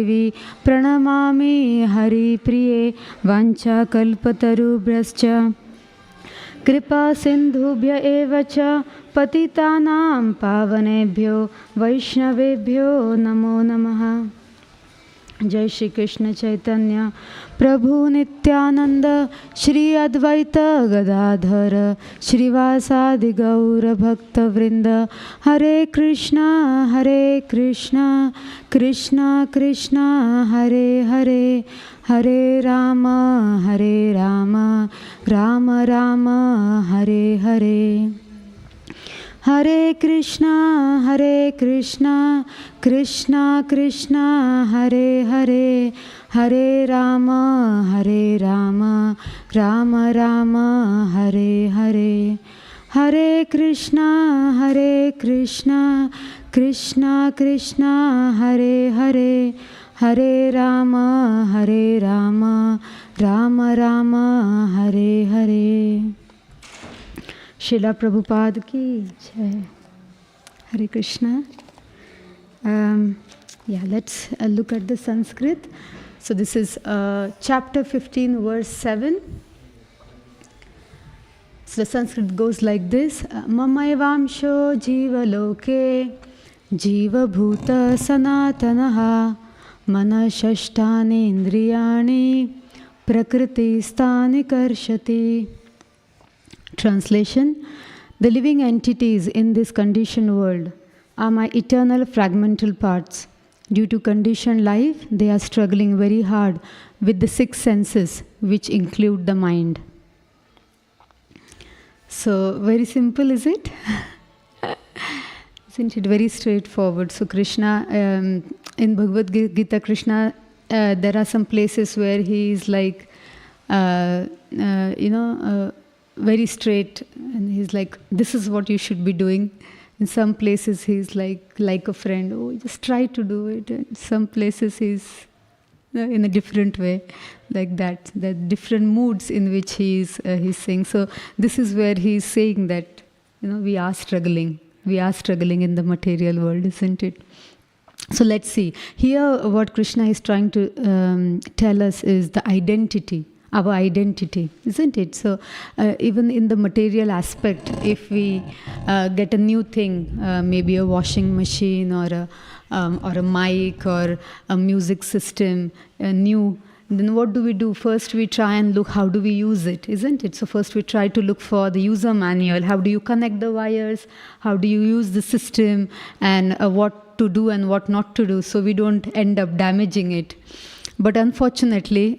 देवी प्रणमामि हरिप्रिये वाञ्छाकल्पतरुभ्यश्च कृपा सिन्धुभ्य एव च पतितानां पावनेभ्यो वैष्णवेभ्यो नमो नमः। जय श्री कृष्ण चैतन्य प्रभु नित्यानंद श्री अद्वैत गदाधर श्रीवासादि गौर भक्त वृंद हरे Krishna Krishna Krishna Hare Hare Hare Ram Ram Ram Hare Hare Hare Krishna Krishna Krishna Hare Hare Hare Ram Ram Ram Hare Hare Hare Krishna Krishna Krishna Hare Hare Hare Ram Ram Ram Hare Hare. Srila Prabhupada ki jai. Hare Krishna. Let's look at the Sanskrit. So this is chapter 15, verse 7. So the Sanskrit goes like this. Mamayvamsho jiva loke jiva bhuta sanatanaha manashashtani indriyani prakriti stani karshati. Translation: the living entities in this conditioned world are my eternal fragmental parts. Due to conditioned life, they are struggling very hard with the six senses, which include the mind. So, very simple, is it? Isn't it very straightforward? So, Krishna, in Bhagavad Gita, Krishna, there are some places where he is like, very straight, and he's like, this is what you should be doing. In some places he's like a friend, oh, just try to do it. And some places he's in a different way, like that. The different moods in which he's saying. So this is where he's saying that we are struggling in the material world, isn't it? So let's see here what Krishna is trying to tell us is the identity. Our identity, isn't it? So even in the material aspect, if we get a new thing, maybe a washing machine or a mic or a music system, new, then what do? First we try and look how do we use it, isn't it? So first we try to look for the user manual. How do you connect the wires? How do you use the system? And what to do and what not to do, so we don't end up damaging it. But unfortunately,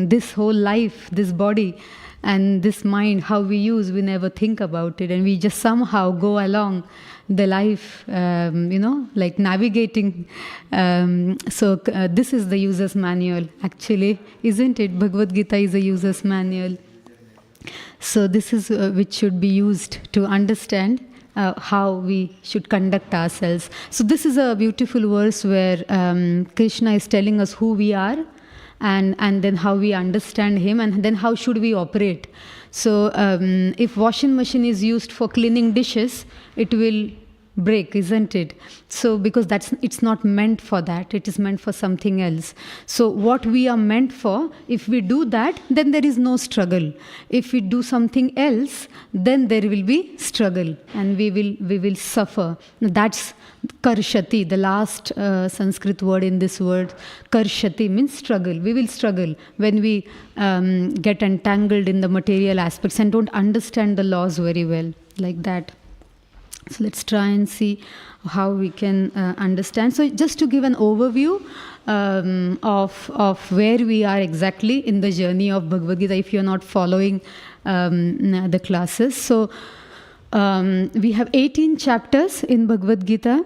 this whole life, this body and this mind, how we use, we never think about it. And we just somehow go along the life, like navigating. This is the user's manual, actually, isn't it? Bhagavad Gita is a user's manual. So this is which should be used to understand how we should conduct ourselves. So this is a beautiful verse where Krishna is telling us who we are and then how we understand him and then how should we operate. So if washing machine is used for cleaning dishes, it will break, isn't it? So because it's not meant for that, it is meant for something else. So what we are meant for, if we do that, then there is no struggle. If we do something else, then there will be struggle and we will suffer. That's karshati, the last Sanskrit word in this word. Karshati means struggle. We will struggle when we get entangled in the material aspects and don't understand the laws very well, like that. So let's try and see how we can understand. So just to give an overview of where we are exactly in the journey of Bhagavad Gita, if you're not following the classes. So we have 18 chapters in Bhagavad Gita.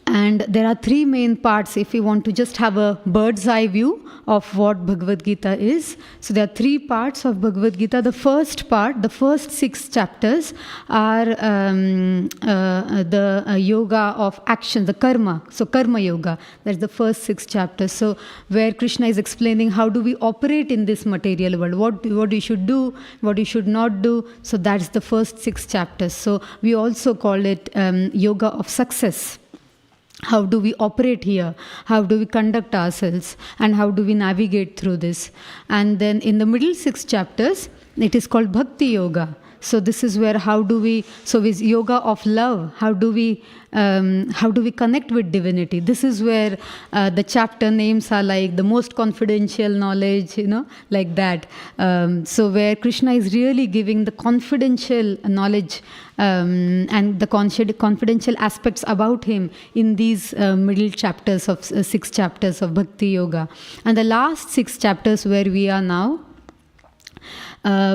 And there are three main parts if we want to just have a bird's eye view of what Bhagavad Gita is. So there are three parts of Bhagavad Gita. The first part, the first 6 chapters are the yoga of action, the karma. So karma yoga, that's the first 6 chapters. So where Krishna is explaining how do we operate in this material world, what you should do, what you should not do. So that's the first 6 chapters. So we also call it yoga of success. How do we operate here? How do we conduct ourselves? And how do we navigate through this? And then in the middle 6 chapters, it is called Bhakti Yoga. So this is where so with yoga of love, how do we connect with divinity? This is where the chapter names are like the most confidential knowledge, like that. So where Krishna is really giving the confidential knowledge and the confidential aspects about him in these middle chapters of 6 chapters of Bhakti Yoga. And the last 6 chapters where we are now,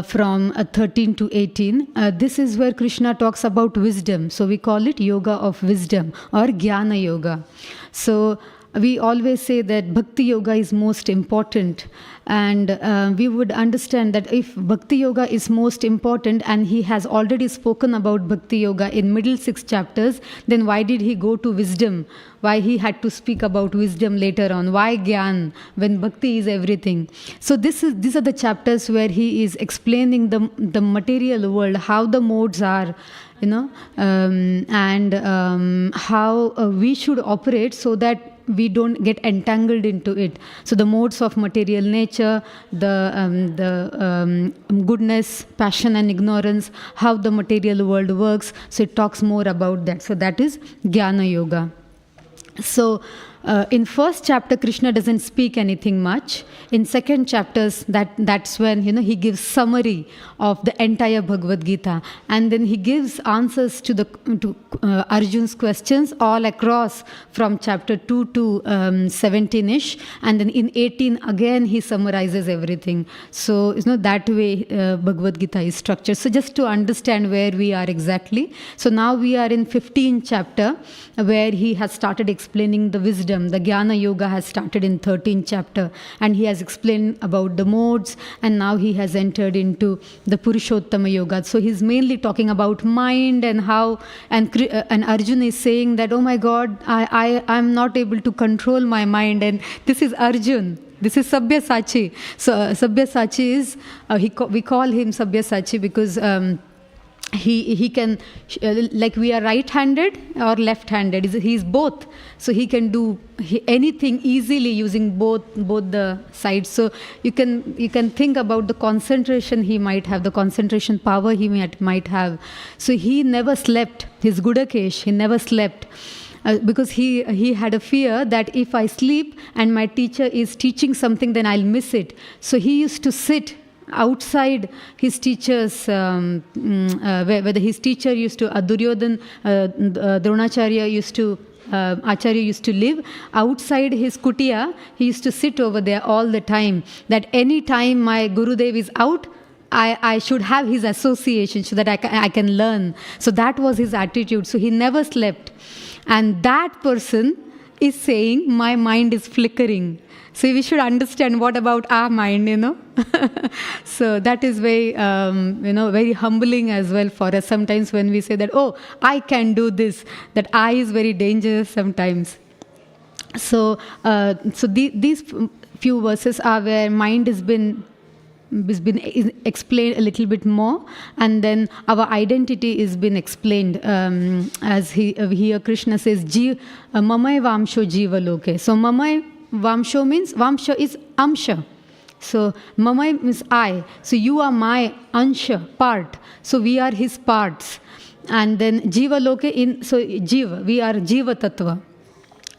from 13 to 18, this is where Krishna talks about wisdom. So we call it Yoga of Wisdom or Jnana Yoga. So we always say that Bhakti Yoga is most important, and we would understand that if Bhakti Yoga is most important and he has already spoken about Bhakti Yoga in middle 6 chapters, then why did he go to wisdom? Why he had to speak about wisdom later on? Why Gyan when Bhakti is everything? So these are the chapters where he is explaining the material world, how the modes are, and how we should operate so that we don't get entangled into it. So the modes of material nature, the goodness, passion and ignorance, how the material world works. So it talks more about that. So that is Jnana Yoga. So in first chapter, Krishna doesn't speak anything much. In second chapters, that's when he gives summary of the entire Bhagavad Gita, and then he gives answers to Arjun's questions all across from chapter 2 to 17ish, and then in 18 again he summarizes everything. So that way Bhagavad Gita is structured. So just to understand where we are exactly. So now we are in 15th chapter where he has started explaining the wisdom. The Jnana Yoga has started in 13th chapter, and he has explained about the modes, and now he has entered into the Purushottama Yoga. So he's mainly talking about mind and how, and Arjun is saying that, oh my God, I'm not able to control my mind, and this is Arjun. This is Sabyasachi. So Sabyasachi is, we call him Sabyasachi because he can, like we are right-handed or left-handed. He's both. So he can do anything easily using both the sides. So you can think about the concentration he might have, the concentration power he might have. So he never slept. His Gudakesh, he never slept. Because he had a fear that if I sleep and my teacher is teaching something, then I'll miss it. So he used to sit outside his teachers, whether his teacher used to, Duryodhan, Dronacharya used to, Acharya used to live outside his kutia. He used to sit over there all the time, that any time my Gurudev is out, I should have his association so that I can learn. So that was his attitude. So he never slept. And that person is saying, my mind is flickering. So we should understand what about our mind, So that is very, very humbling as well for us. Sometimes when we say that, oh, I can do this, that I is very dangerous sometimes. So, these few verses are where mind has been explained a little bit more, and then our identity is been explained, as here Krishna says, Mamai Vamsho Jiva Loke. So Mamai Vamsho means, Vamsho is Amsha. So Mamai means I. So you are my Ansha, part. So we are his parts. And then Jiva Loke, so Jiva, we are Jiva Tattva.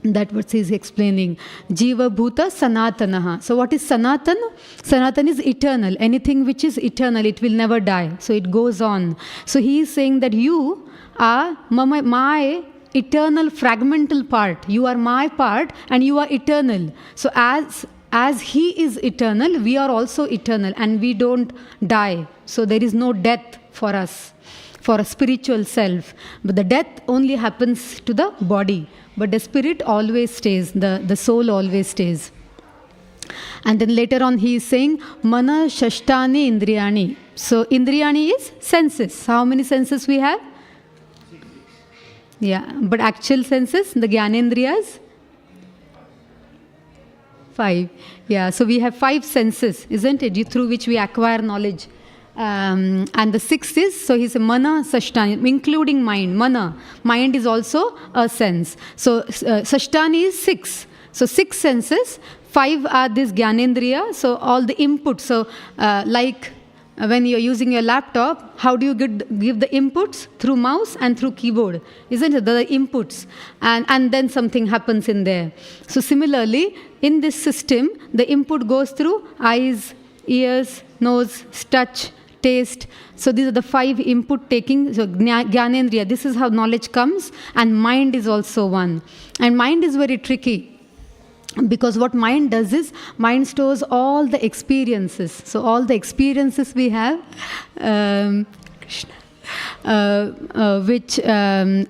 That what he is explaining. Jiva Bhuta Sanatanaha. So what is Sanatan? Sanatan is eternal. Anything which is eternal, it will never die. So it goes on. So he is saying that you are my eternal fragmental part. You are my part and you are eternal. So as he is eternal, we are also eternal and we don't die. So there is no death for us, for a spiritual self. But the death only happens to the body. But the spirit always stays, the soul always stays. And then later on he is saying, Mana Shashtani Indriyani. So Indriyani is senses. How many senses we have? Yeah, but actual senses, the Gyanendriyas? 5. Yeah, so we have 5 senses, isn't it? Through which we acquire knowledge. And the sixth is, so he's a mana sashtani, including mind. Mana, mind is also a sense. So sashtani is six. So six senses, five are this gyanendriya, so all the inputs. So like when you're using your laptop, how do you give the inputs? Through mouse and through keyboard, isn't it? The inputs. And then something happens in there. So similarly, in this system, the input goes through eyes, ears, nose, touch, taste. So these are the five input taking. So Gyanendriya, this is how knowledge comes. And mind is also one. And mind is very tricky. Because what mind does is, mind stores all the experiences. So all the experiences we have, which,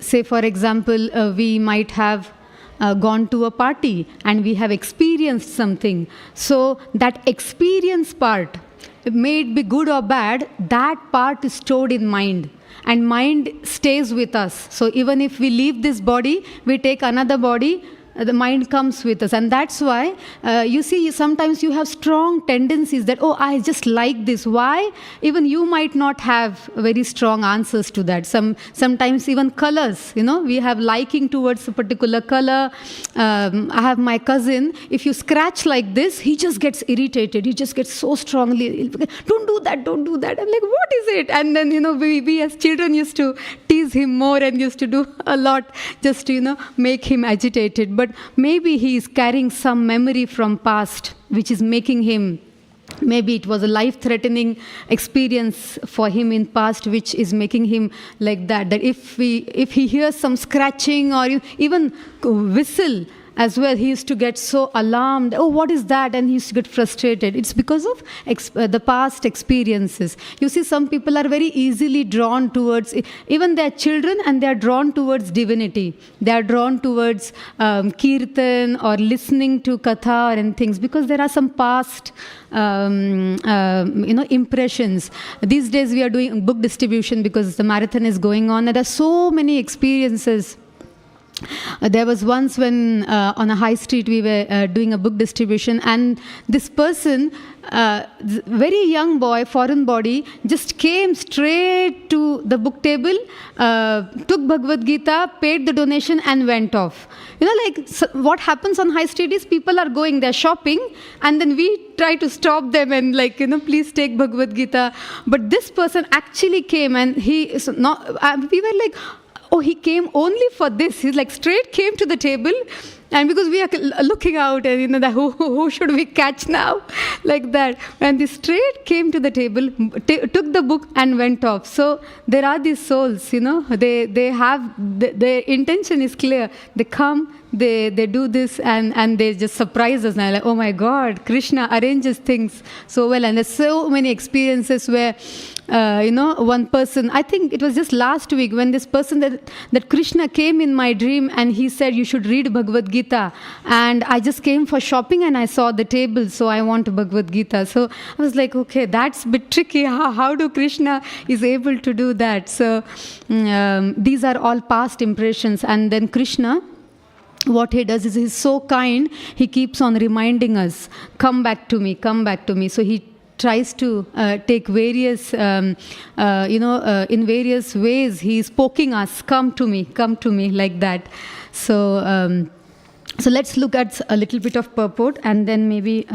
say for example, we might have gone to a party and we have experienced something. So that experience part, may it be good or bad, that part is stored in mind. And mind stays with us. So even if we leave this body, we take another body, the mind comes with us. And that's why you see sometimes you have strong tendencies that, oh, I just like this. Why? Even you might not have very strong answers to that. Sometimes even colors, we have liking towards a particular color. I have my cousin, if you scratch like this, he just gets irritated. He just gets so strongly, don't do that, don't do that. I'm like, what is it? And then, we as children used to tease him more and used to do a lot just to, make him agitated. But maybe he is carrying some memory from past, which is making him, maybe it was a life-threatening experience for him in past, which is making him like that. That if he hears some scratching or even whistle as well, he used to get so alarmed. Oh, what is that? And he used to get frustrated. It's because of the past experiences. You see, some people are very easily drawn towards, even their children, and they are drawn towards divinity. They are drawn towards kirtan or listening to katha and things, because there are some past impressions. These days we are doing book distribution because the marathon is going on. There are so many experiences. There was once when on a high street we were doing a book distribution, and this person, very young boy, foreign body, just came straight to the book table, took Bhagavad Gita, paid the donation and went off. What happens on high street is people are going, they're shopping, and then we try to stop them and please take Bhagavad Gita. But this person actually came, and we were like, oh, he came only for this. He's like straight came to the table, and because we are looking out and that who should we catch now, like that. And he straight came to the table, took the book and went off. So there are these souls, they have their intention is clear. They come, they do this, and they just surprise us. And I'm like, oh my God, Krishna arranges things so well. And there's so many experiences where one person, I think it was just last week, when this person that Krishna came in my dream and he said, you should read Bhagavad Gita. And I just came for shopping and I saw the table, so I want Bhagavad Gita. So I was like, okay, that's a bit tricky. How do Krishna is able to do that? So these are all past impressions. And then Krishna, what he does is he's so kind, he keeps on reminding us, come back to me, come back to me. So he tries to take various, in various ways, he's poking us, come to me, like that. So, so let's look at a little bit of purport, and then maybe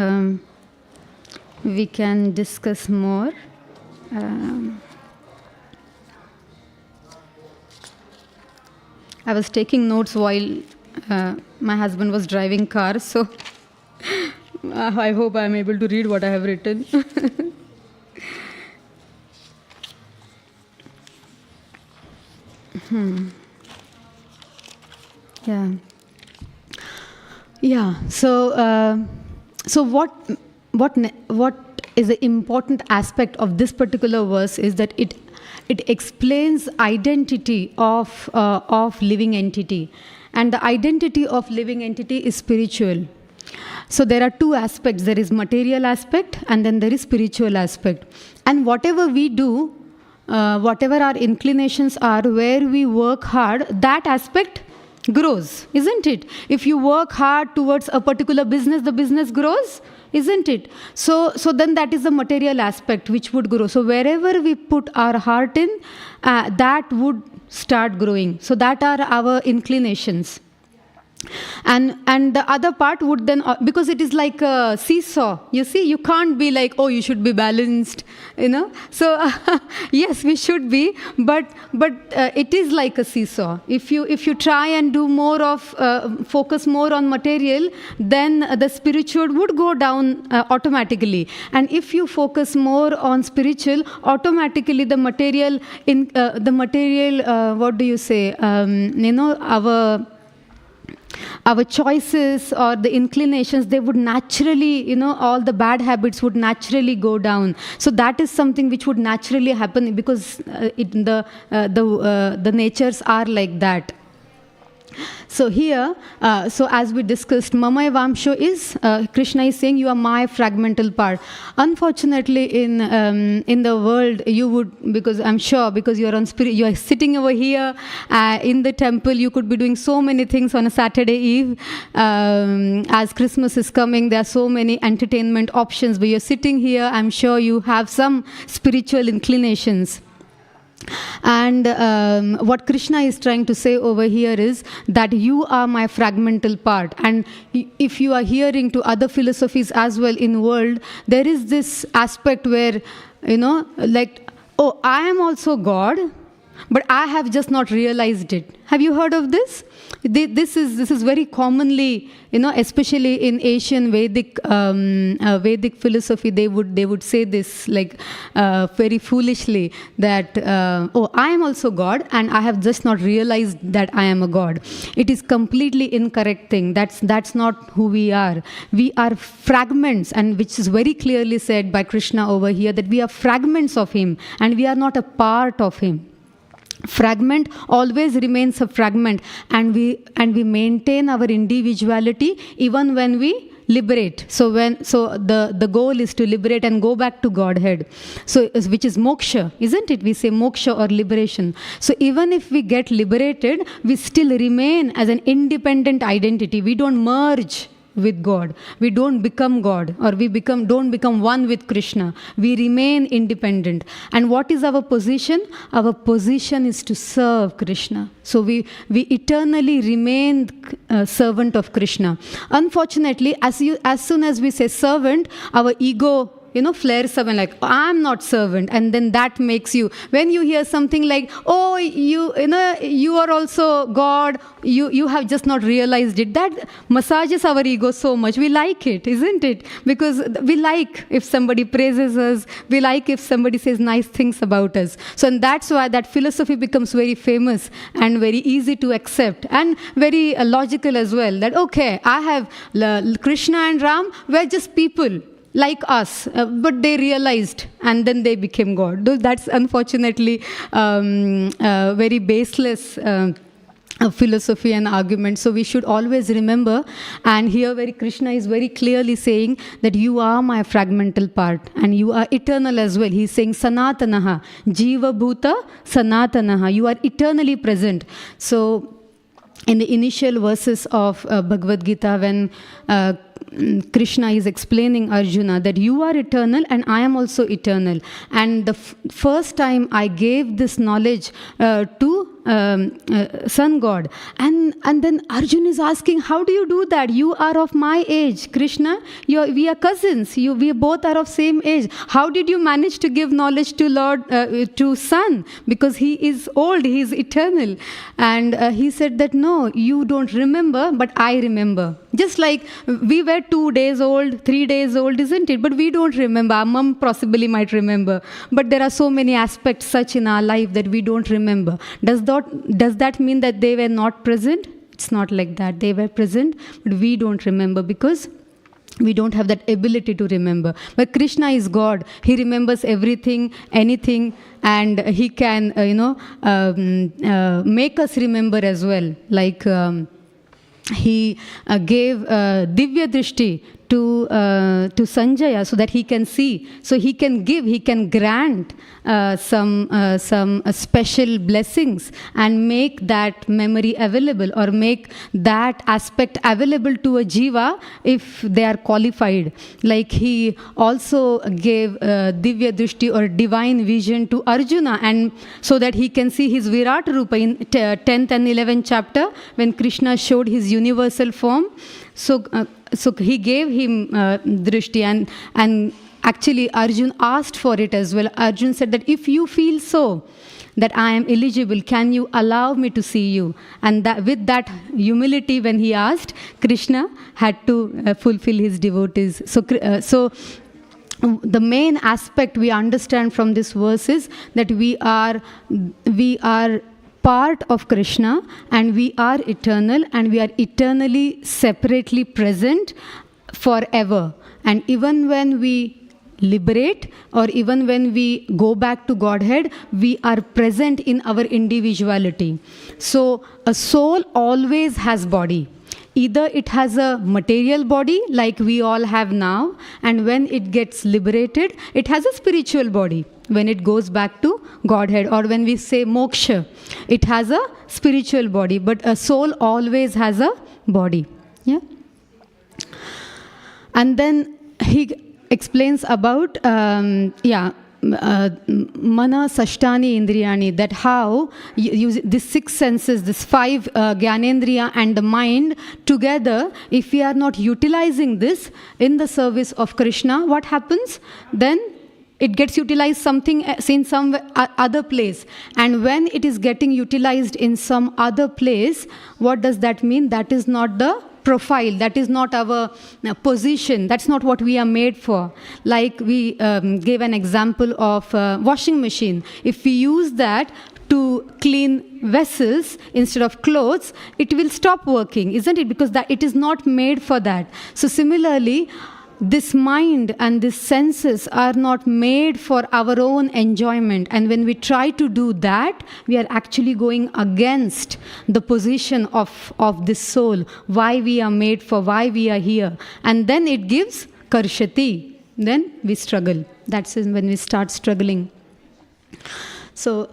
we can discuss more. I was taking notes while my husband was driving car, so I hope I'm able to read what I have written. Yeah. So what is the important aspect of this particular verse is that it explains identity of living entity, and the identity of living entity is spiritual. So there are two aspects. There is material aspect, and then there is spiritual aspect. And whatever we do, whatever our inclinations are, where we work hard, that aspect grows, isn't it? If you work hard towards a particular business, the business grows, isn't it? So then that is the material aspect which would grow. So wherever we put our heart in, that would start growing. So that are our inclinations. And the other part would then, because it is like a seesaw, you see, you can't be like, oh, you should be balanced, so yes, we should be, but it is like a seesaw. If you try and do more of focus more on material, then the spiritual would go down automatically. And if you focus more on spiritual, automatically the material what do you say, our choices or the inclinations, they would naturally, all the bad habits would naturally go down. So that is something which would naturally happen, because the natures are like that. So here, so as we discussed, Mamaya Vamsho is, Krishna is saying, you are my fragmental part. Unfortunately, in the world, you would, because I'm sure, because you're on spirit, you are sitting over here in the temple, you could be doing so many things on a Saturday eve. As Christmas is coming, there are so many entertainment options, but you're sitting here, I'm sure you have some spiritual inclinations. And what Krishna is trying to say over here is that you are my fragmental part. And if you are hearing to other philosophies as well in world, there is this aspect where, like, oh, I am also God, but I have just not realized it. Have you heard of this? This is very commonly, especially in Asian Vedic philosophy, they would say this, like, very foolishly, that oh, I am also God and I have just not realized that I am a God. It is completely incorrect thing. That's not who we are. We are fragments, and which is very clearly said by Krishna over here, that we are fragments of him and we are not a part of him. Fragment always remains a fragment, and we maintain our individuality even when we liberate. So the goal is to liberate and go back to Godhead. So which is moksha, isn't it? We say moksha or liberation. So even if we get liberated, we still remain as an independent identity. We don't merge with God. We don't become God, or don't become one with Krishna. We remain independent. And what is our position? Our position is to serve Krishna. So we eternally remain a servant of Krishna. Unfortunately, as soon as we say servant, our ego flares up and like, I'm not servant. And then that makes you, when you hear something like, oh, you are also God, you have just not realized it, that massages our ego so much. We like it, isn't it? Because we like if somebody praises us, we like if somebody says nice things about us. So and that's why that philosophy becomes very famous and very easy to accept, and very logical as well, that okay, I have Krishna and Ram were just people like us, but they realized and then they became God. That's unfortunately very baseless philosophy and argument. So we should always remember, and here very Krishna is very clearly saying that you are my fragmental part and you are eternal as well. He's saying Sanatanaha, Jiva Bhuta Sanatanaha, you are eternally present. So in the initial verses of Bhagavad Gita, when Krishna is explaining Arjuna that you are eternal and I am also eternal. And the first time I gave this knowledge to sun god, and then Arjuna is asking, how do you do that? You are of my age, Krishna. We are cousins. We both are of same age. How did you manage to give knowledge to Lord to Son? Because he is old, he is eternal. And he said that no, you don't remember, but I remember. Just like we were 2 days old, 3 days old, isn't it? But we don't remember. Our mom possibly might remember. But there are so many aspects such in our life that we don't remember. Does that mean that they were not present? It's not like that. They were present, but we don't remember because we don't have that ability to remember. But Krishna is God. He remembers everything, anything, and he can, make us remember as well. Like he gave Divya Drishti to Sanjaya so that he can see. So he can give, he can grant some special blessings and make that memory available, or make that aspect available to a jiva if they are qualified. Like he also gave Divya Drishti or divine vision to Arjuna, and so that he can see his Virat Rupa in 10th and 11th chapter when Krishna showed his universal form. So he gave him Drishti, and actually Arjun asked for it as well. Arjun said that if you feel so, that I am eligible, can you allow me to see you? And that, with that humility when he asked, Krishna had to fulfill his devotees. So the main aspect we understand from this verse is that we are part of Krishna, and we are eternal, and we are eternally separately present forever. And even when we liberate, or even when we go back to Godhead, we are present in our individuality. So a soul always has body. Either it has a material body like we all have now, and when it gets liberated, it has a spiritual body when it goes back to Godhead, or when we say moksha, it has a spiritual body, but a soul always has a body. Yeah. And then he explains about mana sashtani indriyani, that how these six senses, this five gyanendriya and the mind together, if we are not utilizing this in the service of Krishna, what happens? Then it gets utilized something in some other place. And when it is getting utilized in some other place, what does that mean? That is not the profile, that is not our position, that's not what we are made for. Like we gave an example of washing machine. If we use that to clean vessels instead of clothes, it will stop working, isn't it? Because that it is not made for that. So similarly, this mind and these senses are not made for our own enjoyment. And when we try to do that, we are actually going against the position of this soul, why we are made for, why we are here. And then it gives karshati. Then we struggle. That's when we start struggling. So,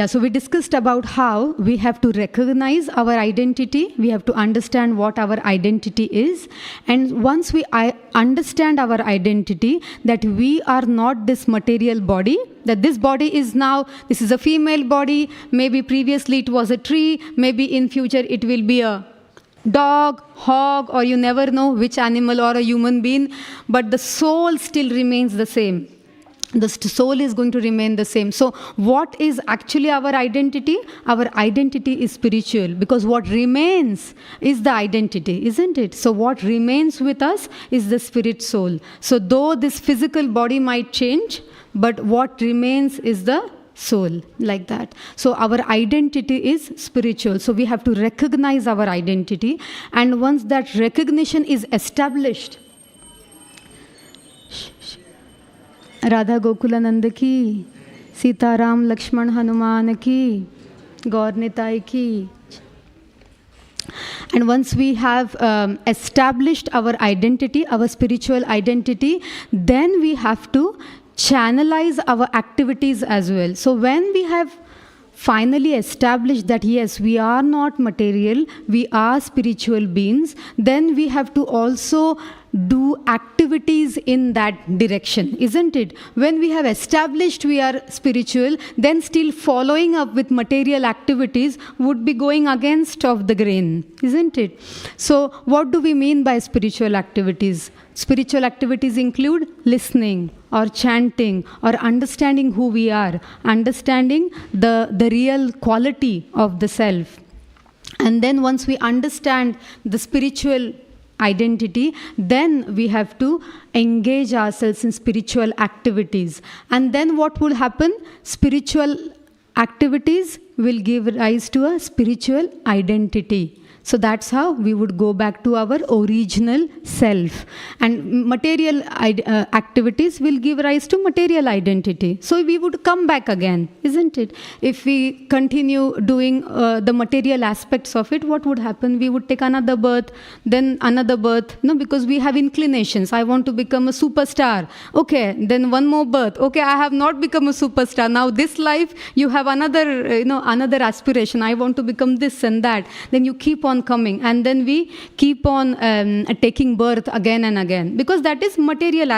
so we discussed about how we have to recognize our identity. We have to understand what our identity is. And once we understand our identity, that we are not this material body, that this body is now, this is a female body, maybe previously it was a tree, maybe in future it will be a dog, hog, or you never know which animal or a human being, but the soul still remains the same. The soul is going to remain the same. So what is actually our identity? Our identity is spiritual, because what remains is the identity, isn't it? So what remains with us is the spirit soul. So though this physical body might change, but what remains is the soul, like that. So our identity is spiritual. So we have to recognize our identity. And once that recognition is established, Radha Gokulananda ki, Sita Ram Lakshman Hanuman ki, Gaur Nitai ki. And once we have established our identity, our spiritual identity, then we have to channelize our activities as well. So when we have finally established that yes, we are not material, we are spiritual beings, then we have to also do activities in that direction, isn't it? When we have established we are spiritual, then still following up with material activities would be going against of the grain, isn't it? So what do we mean by spiritual activities? Spiritual activities include listening or chanting or understanding who we are, understanding the real quality of the self. And then once we understand the spiritual identity, then we have to engage ourselves in spiritual activities. And then what will happen? Spiritual activities will give rise to a spiritual identity. So that's how we would go back to our original self. And material activities will give rise to material identity. So we would come back again, isn't it? If we continue doing the material aspects of it, what would happen? We would take another birth, then another birth, because we have inclinations. I want to become a superstar. Okay, then one more birth. Okay, I have not become a superstar. Now this life, you have another, another aspiration. I want to become this and that. Then you keep on coming, and then we keep on taking birth again and again, because that is material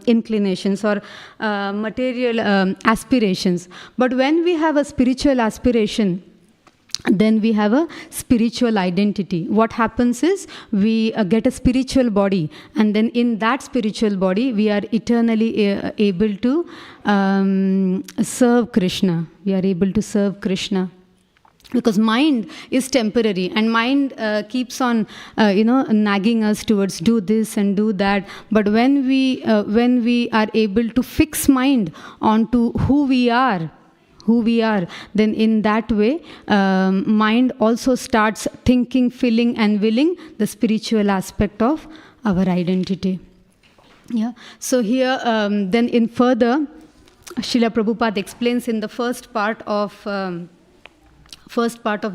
inclinations or material aspirations. But when we have a spiritual aspiration, then we have a spiritual identity. What happens is we get a spiritual body, and then in that spiritual body we are eternally able to serve Krishna. We are able to serve Krishna. Because mind is temporary, and mind keeps on, nagging us towards do this and do that. But when we are able to fix mind onto who we are, then in that way, mind also starts thinking, feeling, and willing the spiritual aspect of our identity. Yeah. So here, then in further, Srila Prabhupada explains in the first part of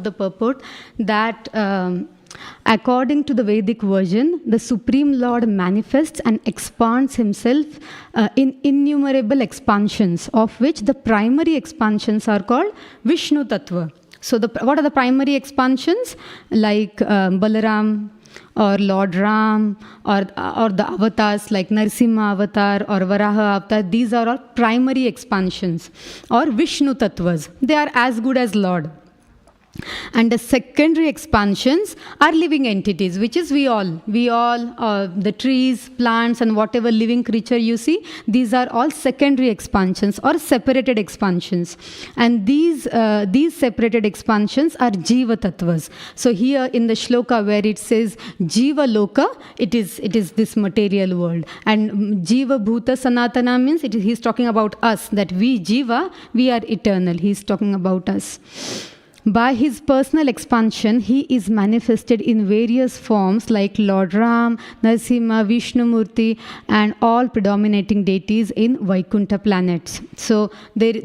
the purport that according to the Vedic version, the Supreme Lord manifests and expands himself in innumerable expansions, of which the primary expansions are called Vishnu Tattva. So what are the primary expansions? Like Balaram, or Lord Ram, or the avatars like Narasimha avatar or Varaha avatar. These are all primary expansions or Vishnu Tattvas. They are as good as Lord. And the secondary expansions are living entities, which is we all, the trees, plants, and whatever living creature you see, these are all secondary expansions or separated expansions. And these separated expansions are Jiva Tattvas. So here in the shloka where it says Jiva Loka, it is this material world. And Jiva Bhuta Sanatana means he's talking about us, that we Jiva, we are eternal. He's talking about us. By his personal expansion, he is manifested in various forms like Lord Ram, Narasimha, Vishnumurti, and all predominating deities in Vaikuntha planets. So there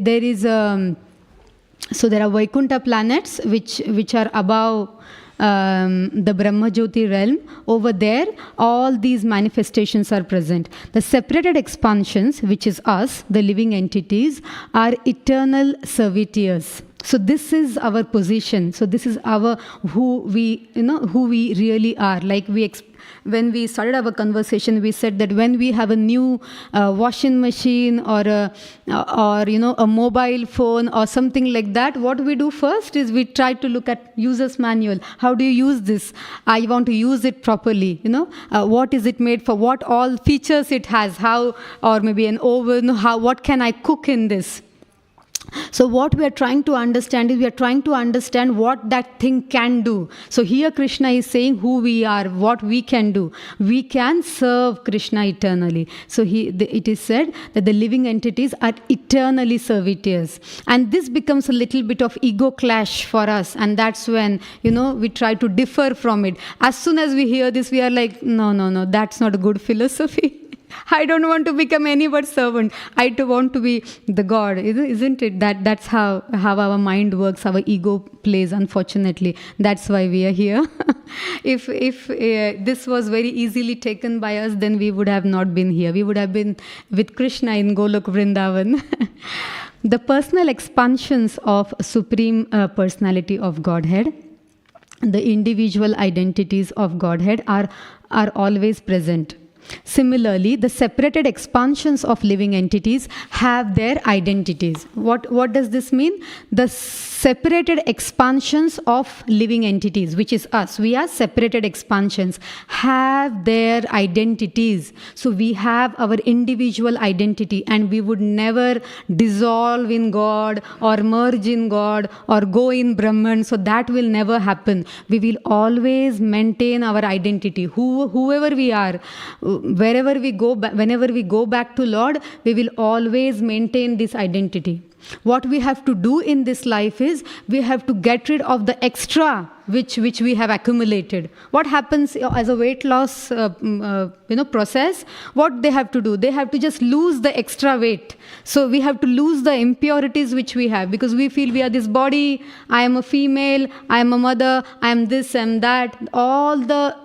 are Vaikuntha planets which are above the Brahmajyoti realm. Over there, all these manifestations are present. The separated expansions, which is us, the living entities, are eternal servitors. So this is our position. So this is who we really are. Like when we started our conversation, we said that when we have a new washing machine or a mobile phone or something like that, what we do first is we try to look at user's manual. How do you use this? I want to use it properly. What is it made for? What all features it has? How, or maybe an oven? What can I cook in this? So what we are trying to understand is we are trying to understand what that thing can do. So here Krishna is saying who we are, what we can do. We can serve Krishna eternally. So it is said that the living entities are eternally servitors. And this becomes a little bit of ego clash for us. And that's when, we try to differ from it. As soon as we hear this, we are like, no, that's not a good philosophy. I don't want to become any but servant. I too want to be the God, isn't it? That's how our mind works. Our ego plays. Unfortunately, that's why we are here. If this was very easily taken by us, then we would have not been here. We would have been with Krishna in Golok Vrindavan. The personal expansions of Supreme Personality of Godhead, the individual identities of Godhead are always present. Similarly, the separated expansions of living entities have their identities. What does this mean? The separated expansions of living entities, which is us, we are separated expansions, have their identities. So we have our individual identity, and we would never dissolve in God or merge in God or go in Brahman. So that will never happen. We will always maintain our identity. Whoever we are, wherever we go, whenever we go back to Lord, we will always maintain this identity. What we have to do in this life is we have to get rid of the extra which we have accumulated. What happens as a weight loss process? What they have to do? They have to just lose the extra weight. So we have to lose the impurities which we have, because we feel we are this body. I am a female. I am a mother. I am this and that. All the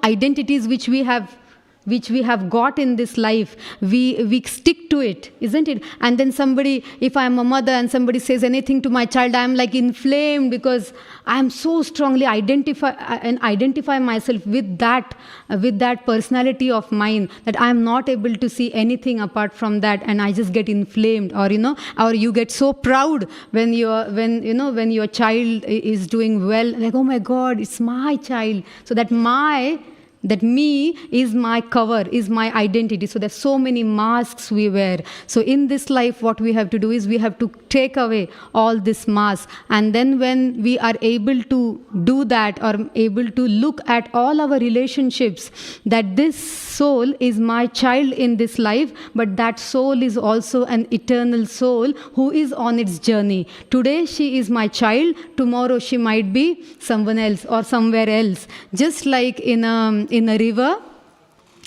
identities which we have got in this life, we stick to it, isn't it? And then somebody, if I'm a mother and somebody says anything to my child, I'm like inflamed, because I am so strongly identify myself with that personality of mine, that I am not able to see anything apart from that, and I just get inflamed. Or you get so proud when your child is doing well, like, oh my God, it's my child. So that me is my cover, is my identity. So there's so many masks we wear. So in this life, what we have to do is we have to take away all this mask. And then when we are able to do that, or able to look at all our relationships, that this soul is my child in this life, but that soul is also an eternal soul who is on its journey. Today she is my child, tomorrow she might be someone else or somewhere else. Just like in a river,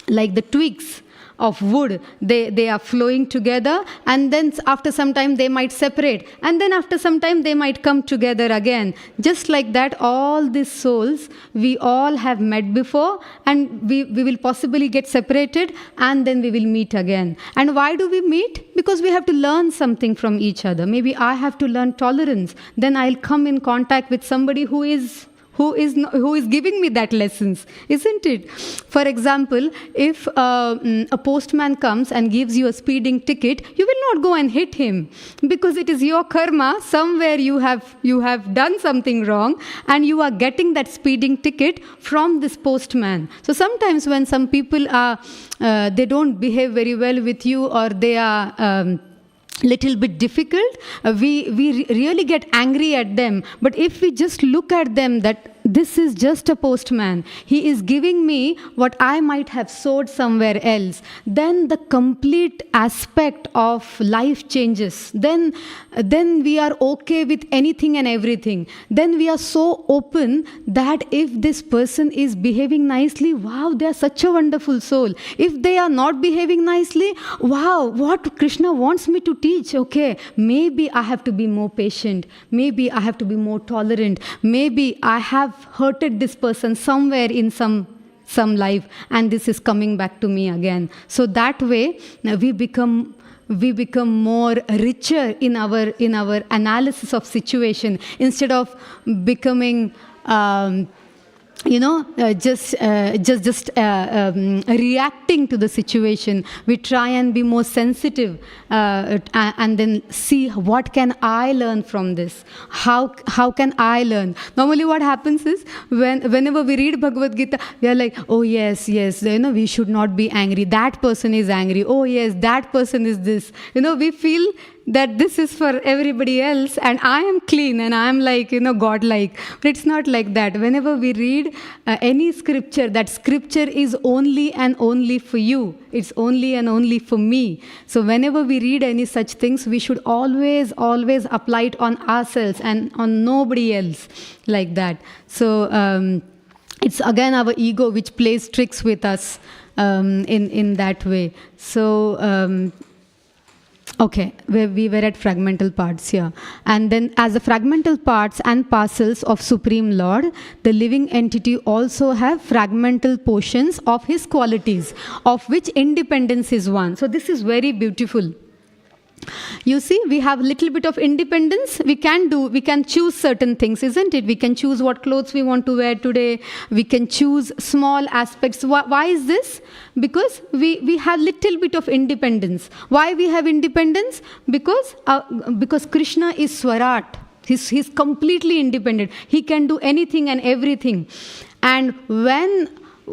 like the twigs of wood, they are flowing together, and then after some time they might separate, and then after some time they might come together again. Just like that, all these souls, we all have met before, and we will possibly get separated, and then we will meet again. And why do we meet? Because we have to learn something from each other. Maybe I have to learn tolerance. Then I'll come in contact with somebody who is giving me that lessons, isn't it? For example, if a postman comes and gives you a speeding ticket, you will not go and hit him, because it is your karma. Somewhere you have done something wrong, and you are getting that speeding ticket from this postman. So sometimes when some people they don't behave very well with you, or they are little bit difficult, we really get angry at them. But if we just look at them, that this is just a postman, he is giving me what I might have sowed somewhere else, then the complete aspect of life changes. Then we are okay with anything and everything. Then we are so open that if this person is behaving nicely, wow, they are such a wonderful soul. If they are not behaving nicely, wow, what Krishna wants me to teach. Okay, maybe I have to be more patient. Maybe I have to be more tolerant. Maybe I have hurted this person somewhere in some life, and this is coming back to me again. So that way we become more richer in our analysis of situation, instead of becoming just reacting to the situation. We try and be more sensitive, and then see what can I learn from this. How can I learn? Normally, what happens is whenever we read Bhagavad Gita, we are like, oh yes, we should not be angry. That person is angry. Oh yes, that person is this. We feel that this is for everybody else, and I am clean, and I am like, godlike. But it's not like that. Whenever we read any scripture, that scripture is only and only for you. It's only and only for me. So whenever we read any such things, we should always apply it on ourselves and on nobody else, like that. So it's again our ego which plays tricks with us in that way. So okay, we were at fragmental parts here. And then as the fragmental parts and parcels of Supreme Lord, the living entity also have fragmental portions of his qualities, of which independence is one. So this is very beautiful. You see, we have a little bit of independence. We can choose certain things, isn't it? We can choose what clothes we want to wear today. We can choose small aspects. Why is this? Because we have little bit of independence. Why we have independence? Because Krishna is Swarat. He's completely independent. He can do anything and everything. And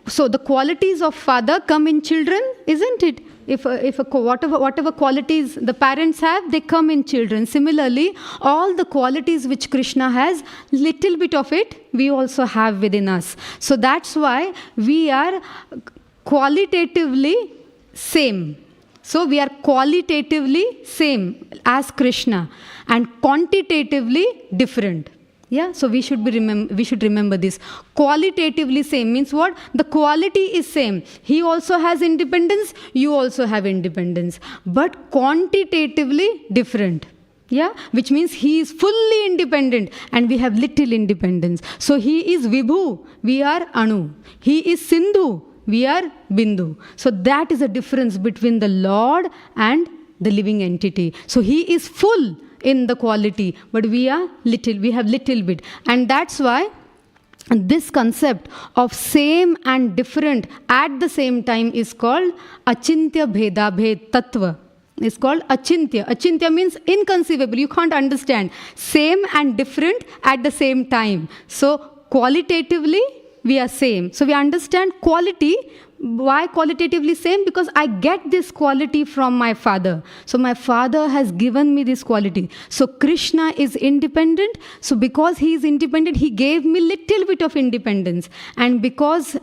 so the qualities of father come in children, isn't it? If whatever qualities the parents have, they come in children. Similarly, all the qualities which Krishna has, little bit of it we also have within us. So that's why we are qualitatively same. So we are qualitatively same as Krishna and quantitatively different. Yeah, so we should remember this. Qualitatively same means what? The quality is same. He also has independence, you also have independence. But quantitatively different. Yeah, which means he is fully independent and we have little independence. So he is Vibhu, we are Anu. He is Sindhu, we are Bindu. So that is the difference between the Lord and the living entity. So he is full in the quality, but we have little bit. And that's why this concept of same and different at the same time is called Achintya Bheda Bhed Tattva. It's called Achintya. Achintya means inconceivable. You can't understand. Same and different at the same time. So qualitatively, we are same. So we understand quality. Why qualitatively same? Because I get this quality from my father. So my father has given me this quality. So Krishna is independent. So because he is independent, he gave me little bit of independence. And because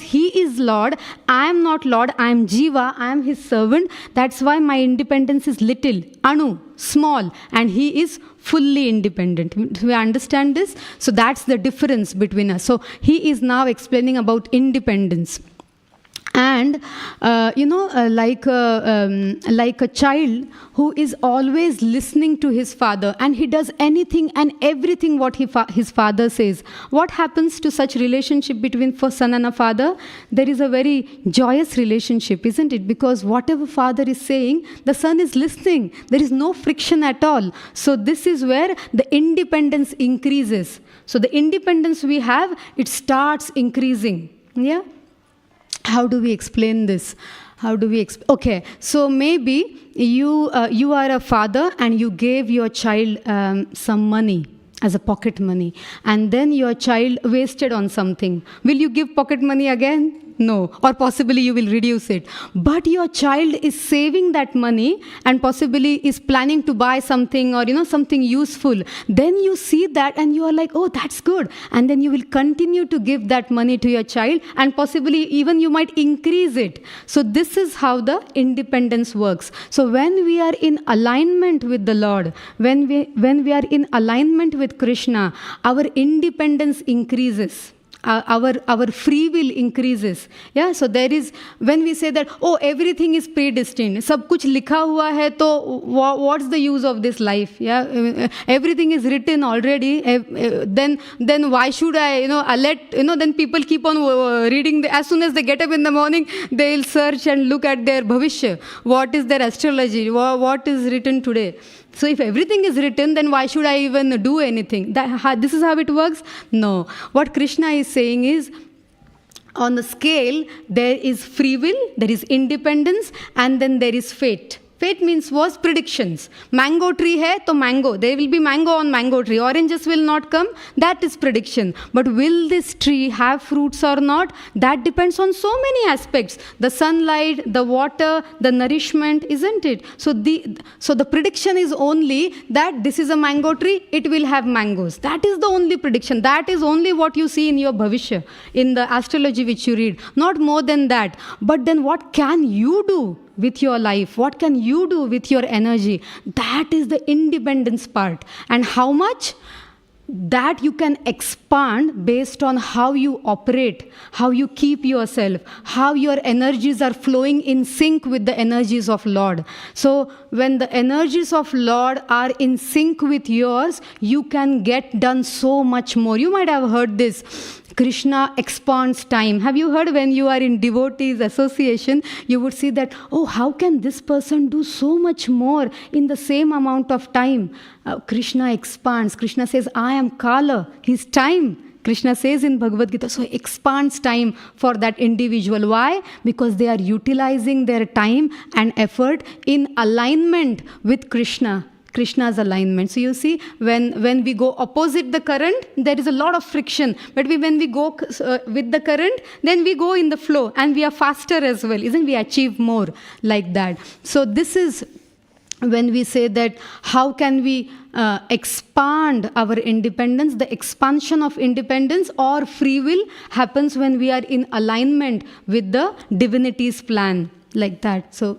he is Lord, I am not Lord, I am Jiva, I am his servant. That's why my independence is little, Anu, small, and he is fully independent. We understand this? So that's the difference between us. So he is now explaining about independence. And, like a child who is always listening to his father and he does anything and everything what his father says. What happens to such relationship between a son and a father? There is a very joyous relationship, isn't it? Because whatever father is saying, the son is listening. There is no friction at all. So this is where the independence increases. So the independence we have, it starts increasing. Yeah? How do we explain this? Okay, so maybe you are a father and you gave your child some money as a pocket money, and then your child wasted on something. Will you give pocket money again? No, or possibly you will reduce it. But your child is saving that money and possibly is planning to buy something or something useful. Then you see that and you are like, oh, that's good. And then you will continue to give that money to your child and possibly even you might increase it. So this is how the independence works. So when we are in alignment with the Lord, when we are in alignment with Krishna, our independence increases. Our free will increases. Yeah, so there is, when we say that, oh, everything is predestined, sab kuch likha hua hai, to what's the use of this life? Yeah, everything is written already. Then why should I, then people keep on reading. As soon as they get up in the morning, they'll search and look at their bhavishya. What is their astrology? What is written today? So if everything is written, then why should I even do anything? This is how it works? No. What Krishna is saying is, on the scale, there is free will, there is independence, and then there is fate. Fate means was predictions. Mango tree hai, to mango. There will be mango on mango tree. Oranges will not come. That is prediction. But will this tree have fruits or not? That depends on so many aspects. The sunlight, the water, the nourishment, isn't it? So the prediction is only that this is a mango tree, it will have mangoes. That is the only prediction. That is only what you see in your bhavishya, in the astrology which you read. Not more than that. But then what can you do with your life? What can you do with your energy? That is the independence part. And how much? That you can expand based on how you operate, how you keep yourself, how your energies are flowing in sync with the energies of Lord. So when the energies of Lord are in sync with yours, you can get done so much more. You might have heard this. Krishna expands time. Have you heard when you are in devotees association, you would see that, oh, how can this person do so much more in the same amount of time? Krishna expands. Krishna says, I am Kala. He's time. Krishna says in Bhagavad Gita, so expands time for that individual. Why? Because they are utilizing their time and effort in alignment with Krishna's alignment. So you see, when we go opposite the current, there is a lot of friction. But when we go with the current, then we go in the flow and we are faster as well. Isn't we achieve more like that? So this is when we say that how can we expand our independence. The expansion of independence or free will happens when we are in alignment with the divinity's plan. like that. So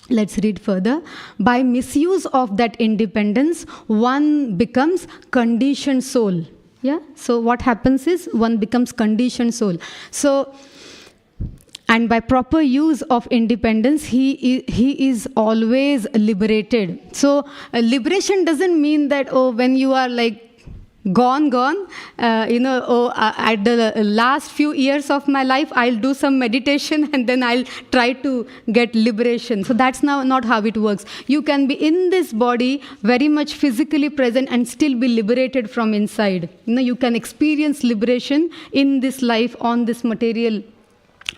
let's read further. By misuse of that independence, one becomes conditioned soul. Yeah. So what happens is one becomes conditioned soul. So, and by proper use of independence, he is always liberated. So liberation doesn't mean that, oh, when you are like gone, at the last few years of my life, I'll do some meditation and then I'll try to get liberation. So that's not how it works. You can be in this body, very much physically present, and still be liberated from inside. You can experience liberation in this life on this material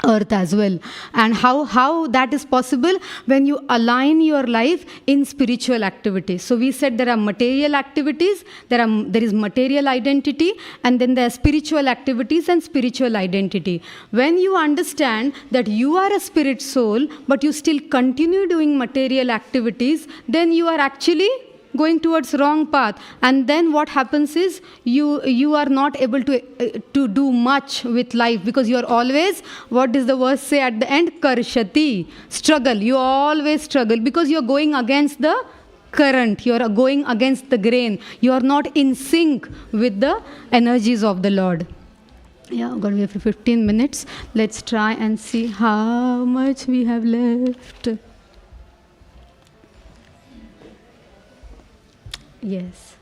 earth as well. And how that is possible? When you align your life in spiritual activities. So we said there are material activities, there is material identity, and then there are spiritual activities and spiritual identity. When you understand that you are a spirit soul, but you still continue doing material activities, then you are actually going towards wrong path. And then what happens is you are not able to do much with life, because you are always, what does the verse say at the end? Karshati, struggle. You always struggle because you are going against the current, you are going against the grain, you are not in sync with the energies of the Lord. Yeah, we're going to be here for 15 minutes. Let's try and see how much we have left. Yes.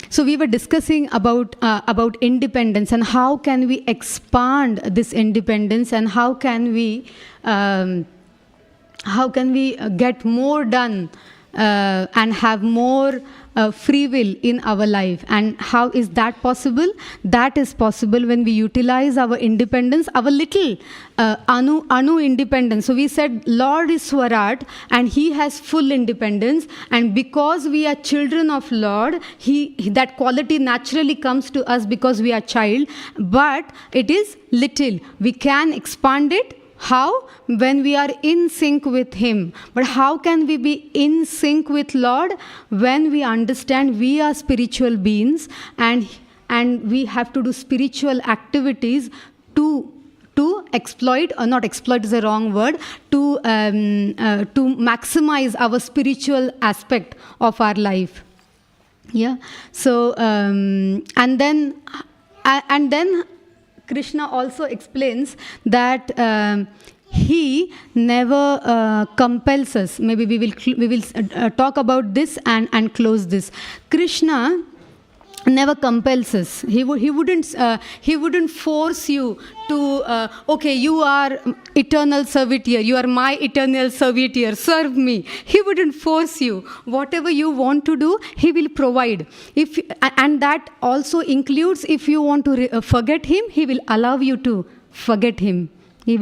So we were discussing about independence and how can we expand this independence, and how can we get more done and have more free will in our life. And how is that possible? That is possible when we utilize our independence, our little anu independence. So we said Lord is Swarat and He has full independence, and because we are children of Lord, that quality naturally comes to us because we are child, but it is little. We can expand it. How? When we are in sync with Him. But how can we be in sync with Lord? When we understand we are spiritual beings, and we have to do spiritual activities to exploit, or not exploit is the wrong word, to maximize our spiritual aspect of our life. Yeah. So and then Krishna also explains that He never compels us. Maybe we will talk about this and close this. Krishna never compels us. He wouldn't force you to okay, you are eternal servitor, you are my eternal servitor, serve me. He wouldn't force you. Whatever you want to do, He will provide. And that also includes, if you want to forget Him, He will allow you to forget Him. He